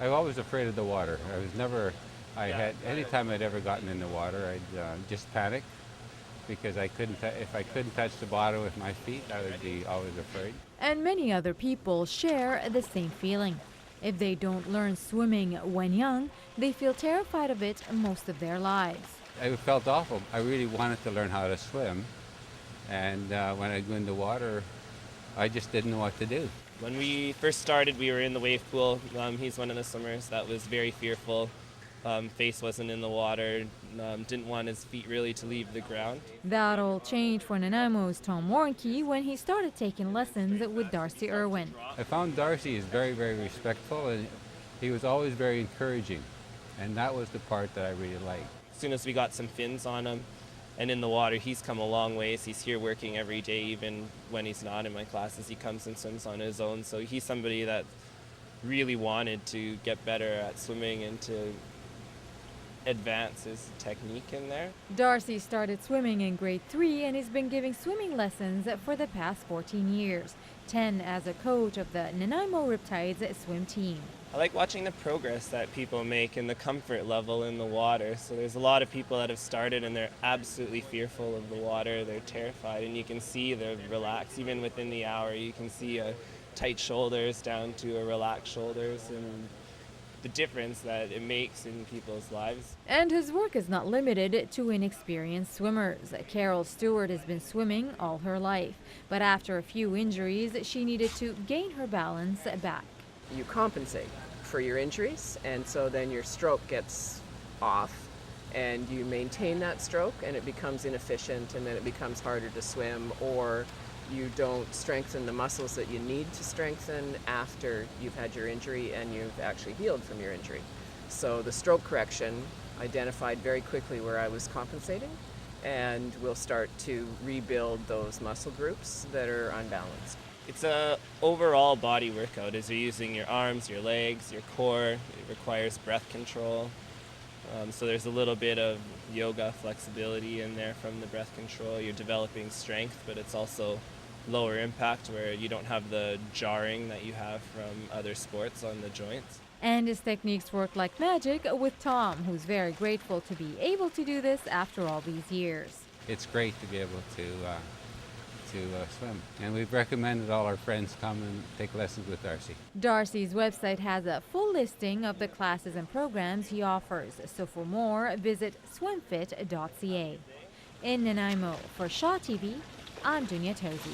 I was always afraid of the water. I was never, anytime I'd ever gotten in the water, I'd just panic because if I couldn't touch the bottom with my feet, I would be always afraid. And many other people share the same feeling. If they don't learn swimming when young, they feel terrified of it most of their lives. I felt awful. I really wanted to learn how to swim. And when I go in the water, I just didn't know what to do. When we first started, we were in the wave pool. He's one of the swimmers that was very fearful. Face wasn't in the water, didn't want his feet really to leave the ground. That all changed for Nanaimo's Tom WARNKE when he started taking lessons with Darcy Irwin. I found Darcy is very, very respectful, and he was always very encouraging. And that was the part that I really liked. As soon as we got some fins on him and in the water, he's come a long ways. He's here working every day, even when he's not in my classes. He comes and swims on his own. So he's somebody that really wanted to get better at swimming and to advance his technique in there. Darcy started swimming in grade 3 and has been giving swimming lessons for the past 14 years, 10 as a coach of the Nanaimo Riptides swim team. I like watching the progress that people make and the comfort level in the water. So there's a lot of people that have started and they're absolutely fearful of the water. They're terrified, and you can see they're relaxed. Even within the hour, you can see a tight shoulders down to a relaxed shoulders, and the difference that it makes in people's lives. And his work is not limited to inexperienced swimmers. Carol Stewart has been swimming all her life, but after a few injuries, she needed to gain her balance back. You compensate for your injuries, and so then your stroke gets off and you maintain that stroke, and it becomes inefficient, and then it becomes harder to swim, or you don't strengthen the muscles that you need to strengthen after you've had your injury and you've actually healed from your injury. So the stroke correction identified very quickly where I was compensating, and we'll start to rebuild those muscle groups that are unbalanced. It's a overall body workout as you're using your arms, your legs, your core. It requires breath control. So there's a little bit of yoga flexibility in there from the breath control. You're developing strength, but it's also lower impact where you don't have the jarring that you have from other sports on the joints. And his techniques work like magic with Tom, who's very grateful to be able to do this after all these years. It's great to be able to swim. And we've recommended all our friends come and take lessons with Darcy. Darcy's website has a full listing of the classes and programs he offers, so for more, visit SWIMFIT.CA. In Nanaimo, for Shaw TV, I'm DUNIA TOZY.